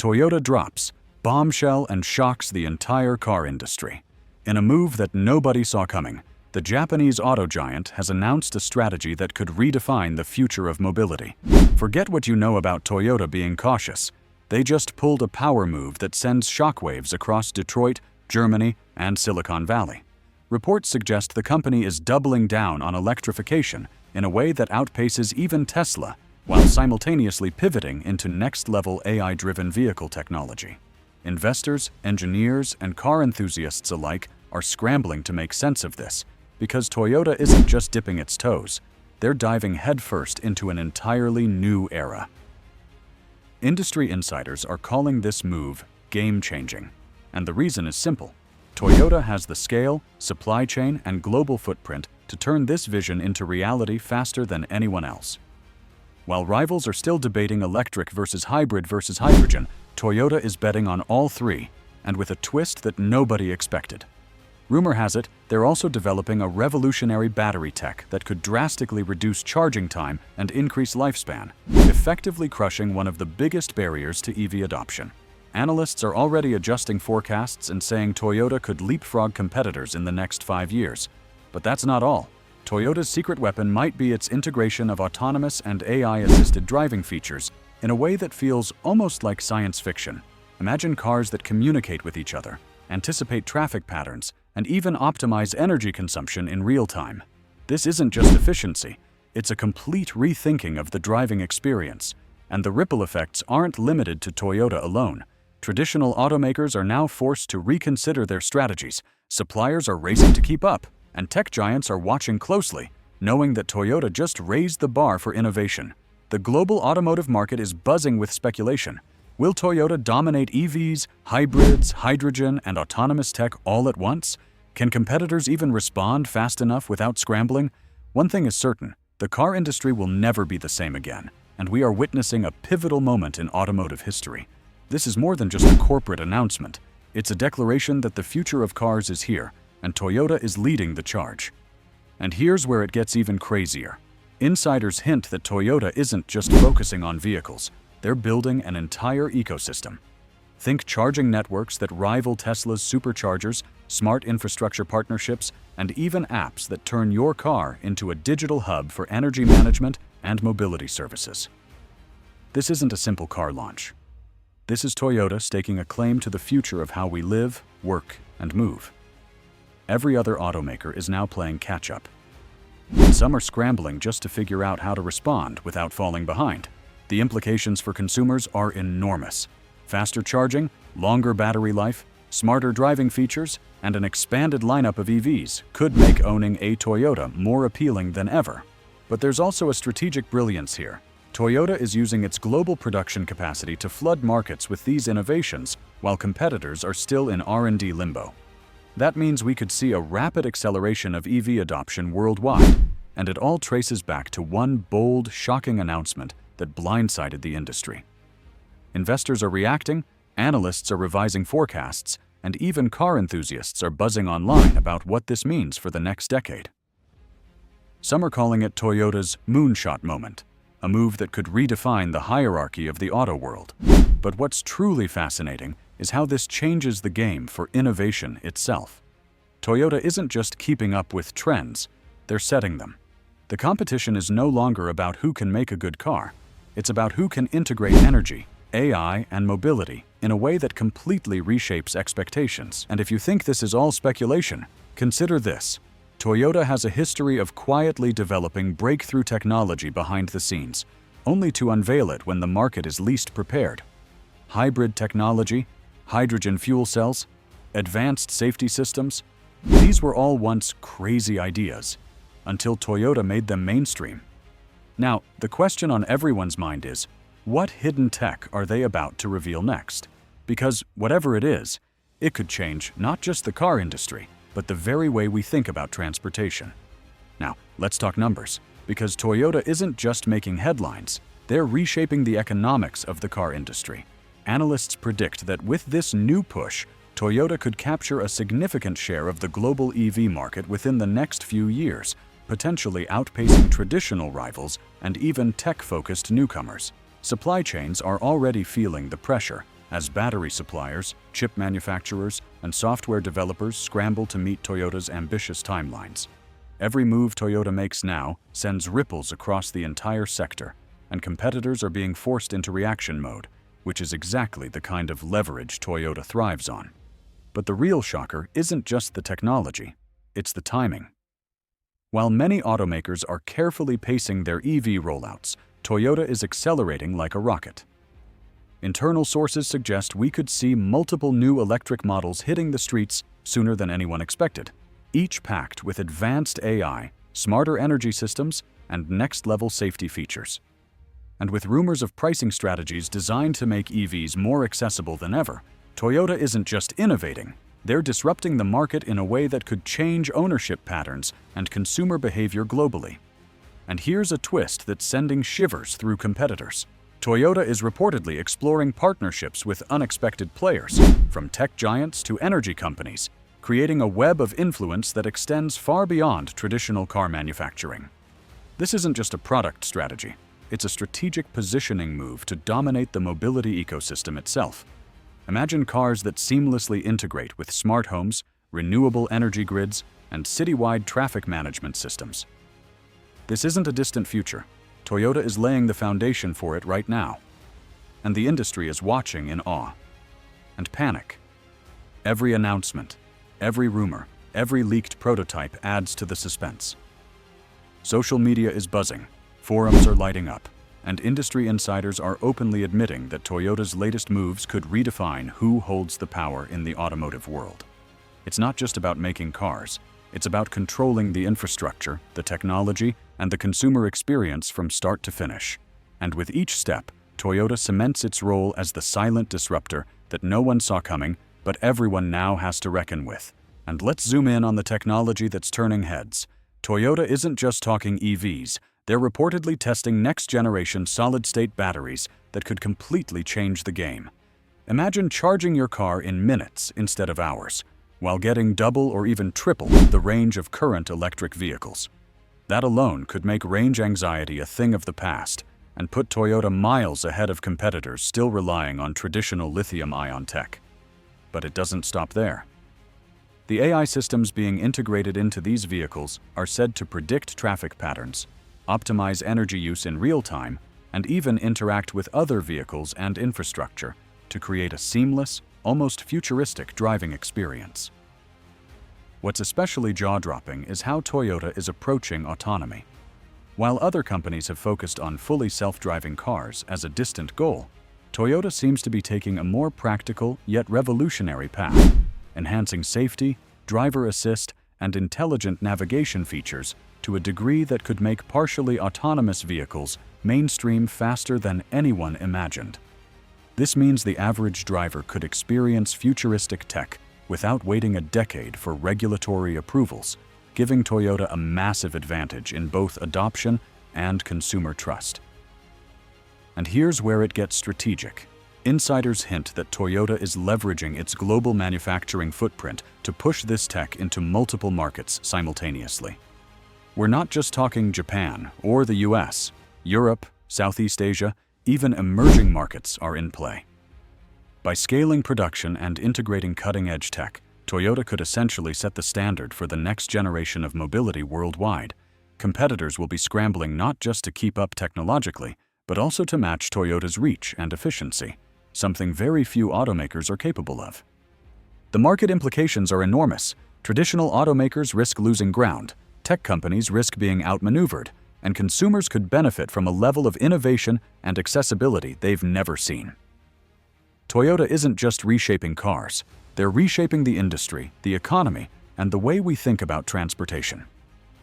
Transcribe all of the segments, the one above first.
Toyota drops bombshell and shocks the entire car industry. In a move that nobody saw coming, the Japanese auto giant has announced a strategy that could redefine the future of mobility. Forget what you know about Toyota being cautious. They just pulled a power move that sends shockwaves across Detroit, Germany, and Silicon Valley. Reports suggest the company is doubling down on electrification in a way that outpaces even Tesla, while simultaneously pivoting into next-level AI-driven vehicle technology. Investors, engineers, and car enthusiasts alike are scrambling to make sense of this, because Toyota isn't just dipping its toes, they're diving headfirst into an entirely new era. Industry insiders are calling this move game-changing, and the reason is simple. Toyota has the scale, supply chain, and global footprint to turn this vision into reality faster than anyone else. While rivals are still debating electric versus hydrogen, Toyota is betting on all three, and with a twist that nobody expected. Rumor has it, they're also developing a revolutionary battery tech that could drastically reduce charging time and increase lifespan, effectively crushing one of the biggest barriers to EV adoption. Analysts are already adjusting forecasts and saying Toyota could leapfrog competitors in the next 5 years. But that's not all. Toyota's secret weapon might be its integration of autonomous and AI-assisted driving features in a way that feels almost like science fiction. Imagine cars that communicate with each other, anticipate traffic patterns, and even optimize energy consumption in real time. This isn't just efficiency, it's a complete rethinking of the driving experience. And the ripple effects aren't limited to Toyota alone. Traditional automakers are now forced to reconsider their strategies, suppliers are racing to keep up, and tech giants are watching closely, knowing that Toyota just raised the bar for innovation. The global automotive market is buzzing with speculation. Will Toyota dominate EVs, hybrids, hydrogen, and autonomous tech all at once? Can competitors even respond fast enough without scrambling? One thing is certain, the car industry will never be the same again, and we are witnessing a pivotal moment in automotive history. This is more than just a corporate announcement. It's a declaration that the future of cars is here, and Toyota is leading the charge. And here's where it gets even crazier. Insiders hint that Toyota isn't just focusing on vehicles, they're building an entire ecosystem. Think charging networks that rival Tesla's superchargers, smart infrastructure partnerships, and even apps that turn your car into a digital hub for energy management and mobility services. This isn't a simple car launch. This is Toyota staking a claim to the future of how we live, work, and move. Every other automaker is now playing catch-up. Some are scrambling just to figure out how to respond without falling behind. The implications for consumers are enormous. Faster charging, longer battery life, smarter driving features, and an expanded lineup of EVs could make owning a Toyota more appealing than ever. But there's also a strategic brilliance here. Toyota is using its global production capacity to flood markets with these innovations, while competitors are still in R&D limbo. That means we could see a rapid acceleration of EV adoption worldwide, and it all traces back to one bold, shocking announcement that blindsided the industry. Investors are reacting, analysts are revising forecasts, and even car enthusiasts are buzzing online about what this means for the next decade. Some are calling it Toyota's moonshot moment, a move that could redefine the hierarchy of the auto world. But what's truly fascinating is how this changes the game for innovation itself. Toyota isn't just keeping up with trends, they're setting them. The competition is no longer about who can make a good car, it's about who can integrate energy, AI, and mobility in a way that completely reshapes expectations. And if you think this is all speculation, consider this. Toyota has a history of quietly developing breakthrough technology behind the scenes, only to unveil it when the market is least prepared. Hybrid technology, hydrogen fuel cells, advanced safety systems, these were all once crazy ideas, until Toyota made them mainstream. Now, the question on everyone's mind is, what hidden tech are they about to reveal next? Because whatever it is, it could change not just the car industry, but the very way we think about transportation. Now, let's talk numbers, because Toyota isn't just making headlines, they're reshaping the economics of the car industry. Analysts predict that with this new push, Toyota could capture a significant share of the global EV market within the next few years, potentially outpacing traditional rivals and even tech-focused newcomers. Supply chains are already feeling the pressure. as battery suppliers, chip manufacturers, and software developers scramble to meet Toyota's ambitious timelines. Every move Toyota makes now sends ripples across the entire sector, and competitors are being forced into reaction mode, which is exactly the kind of leverage Toyota thrives on. But the real shocker isn't just the technology, it's the timing. While many automakers are carefully pacing their EV rollouts, Toyota is accelerating like a rocket. Internal sources suggest we could see multiple new electric models hitting the streets sooner than anyone expected, each packed with advanced AI, smarter energy systems, and next-level safety features. And with rumors of pricing strategies designed to make EVs more accessible than ever, Toyota isn't just innovating, they're disrupting the market in a way that could change ownership patterns and consumer behavior globally. And here's a twist that's sending shivers through competitors. Toyota is reportedly exploring partnerships with unexpected players, from tech giants to energy companies, creating a web of influence that extends far beyond traditional car manufacturing. This isn't just a product strategy, it's a strategic positioning move to dominate the mobility ecosystem itself. Imagine cars that seamlessly integrate with smart homes, renewable energy grids, and citywide traffic management systems. This isn't a distant future. Toyota is laying the foundation for it right now. And the industry is watching in awe and panic. Every announcement, every rumor, every leaked prototype adds to the suspense. Social media is buzzing, forums are lighting up, and industry insiders are openly admitting that Toyota's latest moves could redefine who holds the power in the automotive world. It's not just about making cars, it's about controlling the infrastructure, the technology, and the consumer experience from start to finish. And with each step, Toyota cements its role as the silent disruptor that no one saw coming, but everyone now has to reckon with. And let's zoom in on the technology that's turning heads. Toyota isn't just talking EVs, they're reportedly testing next-generation solid-state batteries that could completely change the game. Imagine charging your car in minutes instead of hours, while getting double or even triple the range of current electric vehicles. That alone could make range anxiety a thing of the past and put Toyota miles ahead of competitors still relying on traditional lithium-ion tech. But it doesn't stop there. The AI systems being integrated into these vehicles are said to predict traffic patterns, optimize energy use in real time, and even interact with other vehicles and infrastructure to create a seamless, almost futuristic driving experience. What's especially jaw-dropping is how Toyota is approaching autonomy. While other companies have focused on fully self-driving cars as a distant goal, Toyota seems to be taking a more practical yet revolutionary path, enhancing safety, driver assist, and intelligent navigation features to a degree that could make partially autonomous vehicles mainstream faster than anyone imagined. This means the average driver could experience futuristic tech without waiting a decade for regulatory approvals, giving Toyota a massive advantage in both adoption and consumer trust. And here's where it gets strategic. Insiders hint that Toyota is leveraging its global manufacturing footprint to push this tech into multiple markets simultaneously. We're not just talking Japan or the US. Europe, Southeast Asia, even emerging markets are in play. By scaling production and integrating cutting-edge tech, Toyota could essentially set the standard for the next generation of mobility worldwide. Competitors will be scrambling not just to keep up technologically, but also to match Toyota's reach and efficiency, something very few automakers are capable of. The market implications are enormous. Traditional automakers risk losing ground, tech companies risk being outmaneuvered, and consumers could benefit from a level of innovation and accessibility they've never seen. Toyota isn't just reshaping cars, they're reshaping the industry, the economy, and the way we think about transportation.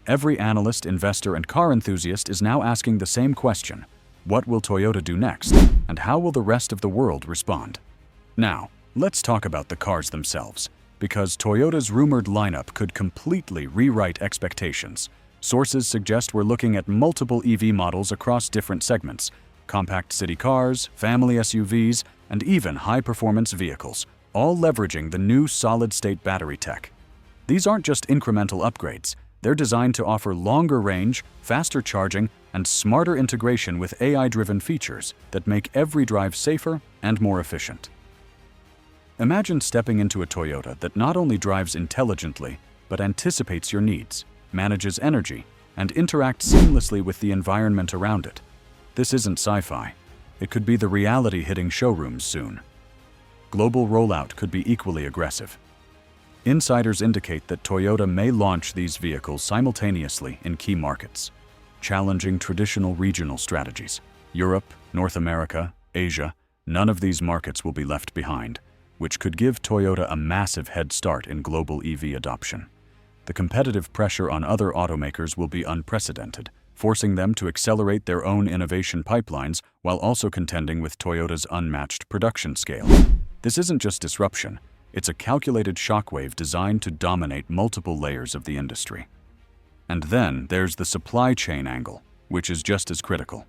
Every analyst, investor, and car enthusiast is now asking the same question: what will Toyota do next, and how will the rest of the world respond? Now, let's talk about the cars themselves, because Toyota's rumored lineup could completely rewrite expectations. Sources suggest we're looking at multiple EV models across different segments: compact city cars, family SUVs, and even high-performance vehicles, all leveraging the new solid-state battery tech. These aren't just incremental upgrades. They're designed to offer longer range, faster charging, and smarter integration with AI-driven features that make every drive safer and more efficient. Imagine stepping into a Toyota that not only drives intelligently, but anticipates your needs, manages energy, and interacts seamlessly with the environment around it. This isn't sci-fi. It could be the reality hitting showrooms soon. Global rollout could be equally aggressive. Insiders indicate that Toyota may launch these vehicles simultaneously in key markets, challenging traditional regional strategies. Europe, North America, Asia, none of these markets will be left behind, which could give Toyota a massive head start in global EV adoption. The competitive pressure on other automakers will be unprecedented, forcing them to accelerate their own innovation pipelines while also contending with Toyota's unmatched production scale. This isn't just disruption, it's a calculated shockwave designed to dominate multiple layers of the industry. And then there's the supply chain angle, which is just as critical.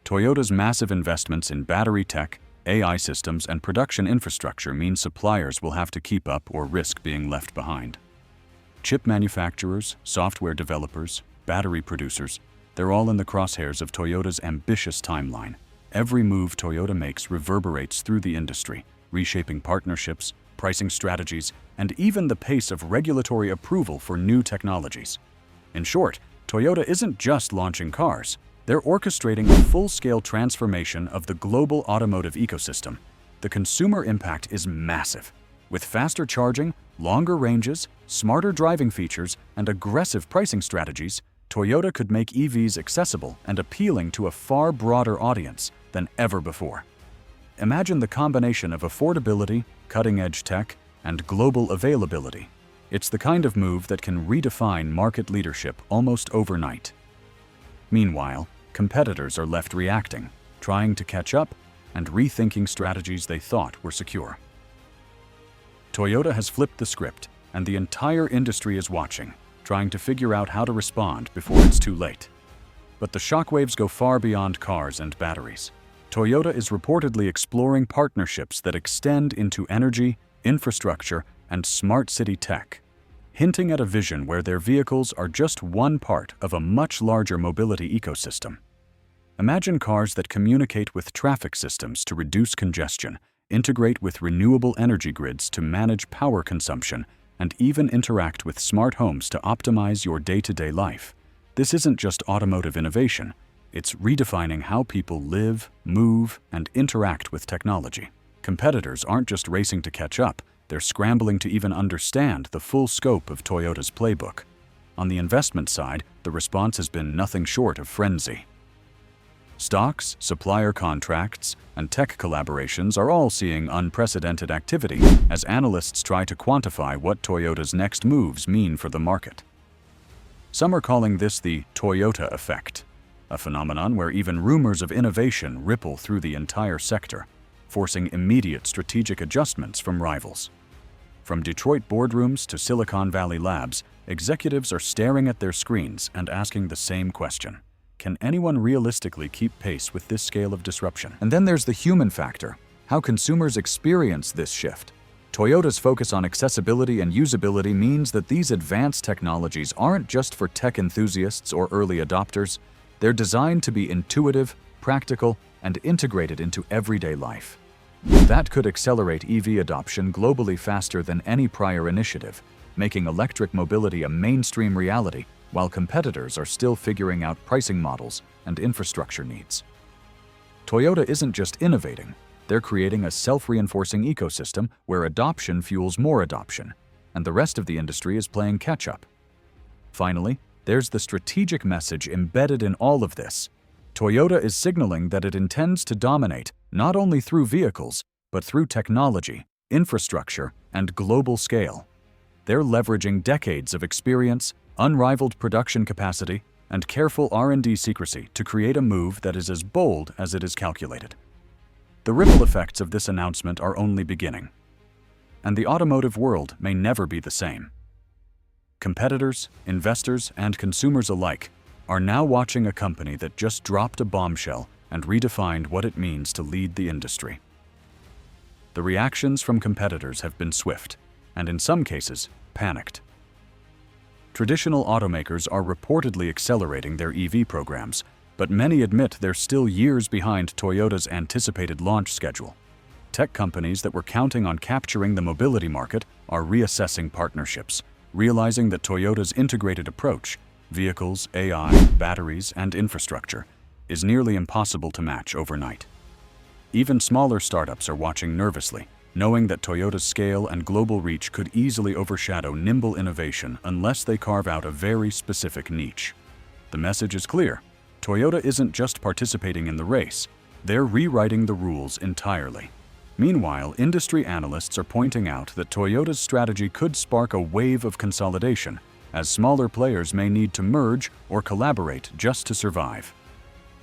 Toyota's massive investments in battery tech, AI systems, and production infrastructure mean suppliers will have to keep up or risk being left behind. Chip manufacturers, software developers, battery producers, they're all in the crosshairs of Toyota's ambitious timeline. Every move Toyota makes reverberates through the industry, reshaping partnerships, pricing strategies, and even the pace of regulatory approval for new technologies. In short, Toyota isn't just launching cars, they're orchestrating a full-scale transformation of the global automotive ecosystem. The consumer impact is massive. With faster charging, longer ranges, smarter driving features, and aggressive pricing strategies, Toyota could make EVs accessible and appealing to a far broader audience than ever before. Imagine the combination of affordability, cutting-edge tech, and global availability. It's the kind of move that can redefine market leadership almost overnight. Meanwhile, competitors are left reacting, trying to catch up and rethinking strategies they thought were secure. Toyota has flipped the script, and the entire industry is watching, trying to figure out how to respond before it's too late. But the shockwaves go far beyond cars and batteries. Toyota is reportedly exploring partnerships that extend into energy, infrastructure, and smart city tech, hinting at a vision where their vehicles are just one part of a much larger mobility ecosystem. Imagine cars that communicate with traffic systems to reduce congestion, integrate with renewable energy grids to manage power consumption, and even interact with smart homes to optimize your day-to-day life. This isn't just automotive innovation, it's redefining how people live, move, and interact with technology. Competitors aren't just racing to catch up, they're scrambling to even understand the full scope of Toyota's playbook. On the investment side, the response has been nothing short of frenzy. Stocks, supplier contracts, and tech collaborations are all seeing unprecedented activity as analysts try to quantify what Toyota's next moves mean for the market. Some are calling this the Toyota effect, a phenomenon where even rumors of innovation ripple through the entire sector, forcing immediate strategic adjustments from rivals. From Detroit boardrooms to Silicon Valley labs, executives are staring at their screens and asking the same question. Can anyone realistically keep pace with this scale of disruption? And then there's the human factor, how consumers experience this shift. Toyota's focus on accessibility and usability means that these advanced technologies aren't just for tech enthusiasts or early adopters. They're designed to be intuitive, practical, and integrated into everyday life. That could accelerate EV adoption globally faster than any prior initiative, making electric mobility a mainstream reality while competitors are still figuring out pricing models and infrastructure needs. Toyota isn't just innovating, they're creating a self-reinforcing ecosystem where adoption fuels more adoption, and the rest of the industry is playing catch-up. Finally, there's the strategic message embedded in all of this. Toyota is signaling that it intends to dominate not only through vehicles, but through technology, infrastructure, and global scale. They're leveraging decades of experience, unrivaled production capacity, and careful R&D secrecy to create a move that is as bold as it is calculated. The ripple effects of this announcement are only beginning, and the automotive world may never be the same. Competitors, investors, and consumers alike are now watching a company that just dropped a bombshell and redefined what it means to lead the industry. The reactions from competitors have been swift, and in some cases, panicked. Traditional automakers are reportedly accelerating their EV programs, but many admit they're still years behind Toyota's anticipated launch schedule. Tech companies that were counting on capturing the mobility market are reassessing partnerships, realizing that Toyota's integrated approach, vehicles, AI, batteries, and infrastructure, is nearly impossible to match overnight. Even smaller startups are watching nervously, knowing that Toyota's scale and global reach could easily overshadow nimble innovation unless they carve out a very specific niche. The message is clear. Toyota isn't just participating in the race, they're rewriting the rules entirely. Meanwhile, industry analysts are pointing out that Toyota's strategy could spark a wave of consolidation, as smaller players may need to merge or collaborate just to survive.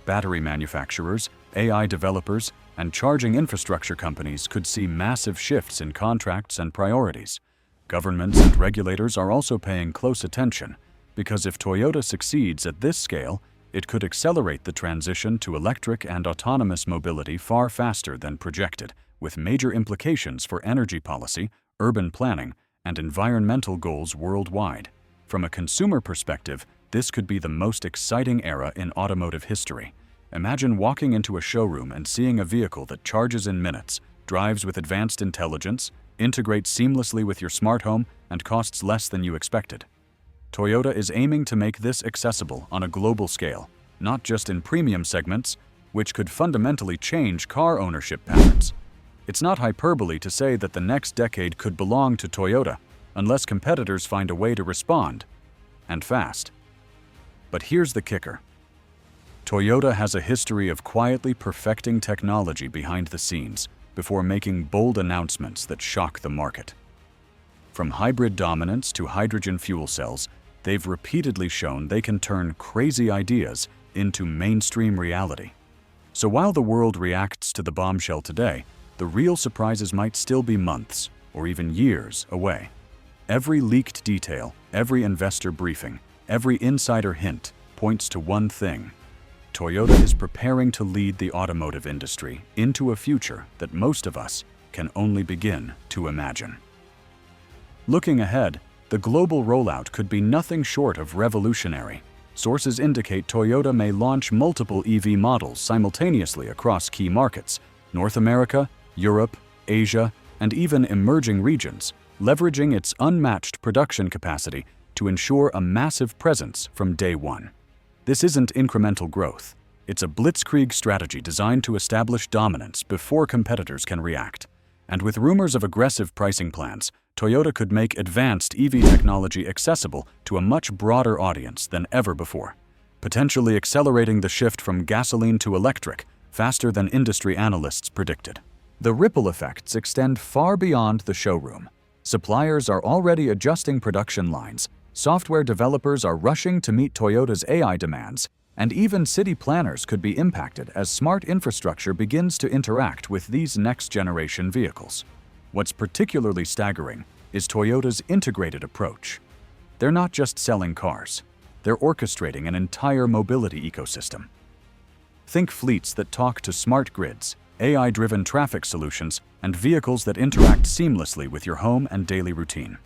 Battery manufacturers, AI developers, and charging infrastructure companies could see massive shifts in contracts and priorities. Governments and regulators are also paying close attention, because if Toyota succeeds at this scale, it could accelerate the transition to electric and autonomous mobility far faster than projected, with major implications for energy policy, urban planning, and environmental goals worldwide. From a consumer perspective, this could be the most exciting era in automotive history. Imagine walking into a showroom and seeing a vehicle that charges in minutes, drives with advanced intelligence, integrates seamlessly with your smart home, and costs less than you expected. Toyota is aiming to make this accessible on a global scale, not just in premium segments, which could fundamentally change car ownership patterns. It's not hyperbole to say that the next decade could belong to Toyota, unless competitors find a way to respond, and fast. But here's the kicker. Toyota has a history of quietly perfecting technology behind the scenes before making bold announcements that shock the market. From hybrid dominance to hydrogen fuel cells, they've repeatedly shown they can turn crazy ideas into mainstream reality. So while the world reacts to the bombshell today, the real surprises might still be months or even years away. Every leaked detail, every investor briefing, every insider hint points to one thing. Toyota is preparing to lead the automotive industry into a future that most of us can only begin to imagine. Looking ahead, the global rollout could be nothing short of revolutionary. Sources indicate Toyota may launch multiple EV models simultaneously across key markets: North America, Europe, Asia, and even emerging regions, leveraging its unmatched production capacity to ensure a massive presence from day one. This isn't incremental growth. It's a blitzkrieg strategy designed to establish dominance before competitors can react. And with rumors of aggressive pricing plans, Toyota could make advanced EV technology accessible to a much broader audience than ever before, potentially accelerating the shift from gasoline to electric faster than industry analysts predicted. The ripple effects extend far beyond the showroom. Suppliers are already adjusting production lines, software developers are rushing to meet Toyota's AI demands, and even city planners could be impacted as smart infrastructure begins to interact with these next-generation vehicles. What's particularly staggering is Toyota's integrated approach. They're not just selling cars, they're orchestrating an entire mobility ecosystem. Think fleets that talk to smart grids, AI-driven traffic solutions, and vehicles that interact seamlessly with your home and daily routine.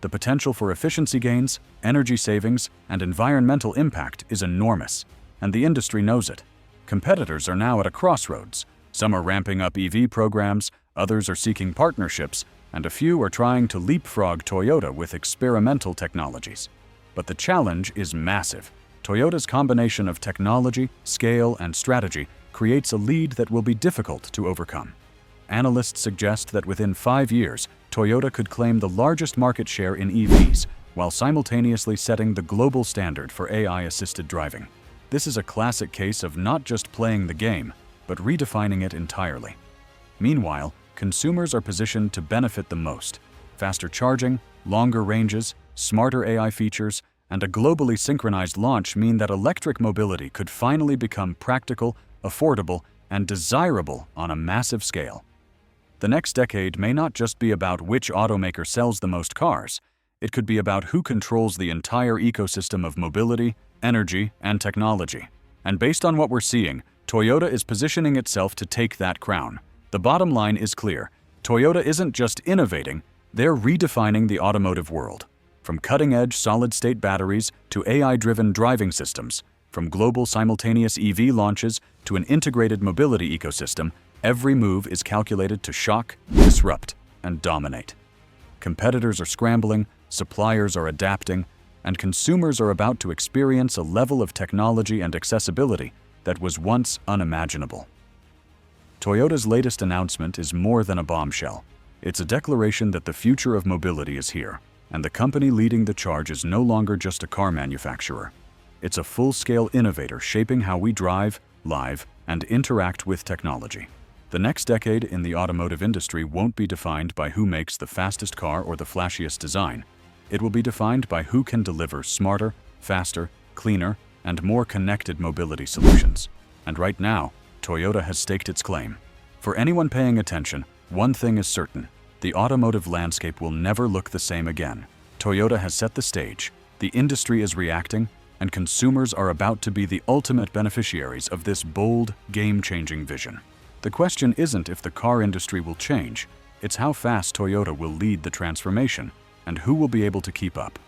The potential for efficiency gains, energy savings, and environmental impact is enormous, and the industry knows it. Competitors are now at a crossroads. Some are ramping up EV programs, others are seeking partnerships, and a few are trying to leapfrog Toyota with experimental technologies. But the challenge is massive. Toyota's combination of technology, scale, and strategy creates a lead that will be difficult to overcome. Analysts suggest that within 5 years, Toyota could claim the largest market share in EVs, while simultaneously setting the global standard for AI-assisted driving. This is a classic case of not just playing the game, but redefining it entirely. Meanwhile, consumers are positioned to benefit the most. Faster charging, longer ranges, smarter AI features, and a globally synchronized launch mean that electric mobility could finally become practical, affordable, and desirable on a massive scale. The next decade may not just be about which automaker sells the most cars. It could be about who controls the entire ecosystem of mobility, energy, and technology. And based on what we're seeing, Toyota is positioning itself to take that crown. The bottom line is clear. Toyota isn't just innovating, they're redefining the automotive world. From cutting-edge solid-state batteries to AI-driven driving systems, from global simultaneous EV launches to an integrated mobility ecosystem, Every move is calculated to shock, disrupt, and dominate. Competitors are scrambling, suppliers are adapting, and consumers are about to experience a level of technology and accessibility that was once unimaginable. Toyota's latest announcement is more than a bombshell. It's a declaration that the future of mobility is here, and the company leading the charge is no longer just a car manufacturer. It's a full-scale innovator shaping how we drive, live, and interact with technology. The next decade in the automotive industry won't be defined by who makes the fastest car or the flashiest design. It will be defined by who can deliver smarter, faster, cleaner, and more connected mobility solutions. And right now, Toyota has staked its claim. For anyone paying attention, one thing is certain: the automotive landscape will never look the same again. Toyota has set the stage, the industry is reacting, and consumers are about to be the ultimate beneficiaries of this bold, game-changing vision. The question isn't if the car industry will change, it's how fast Toyota will lead the transformation, and who will be able to keep up.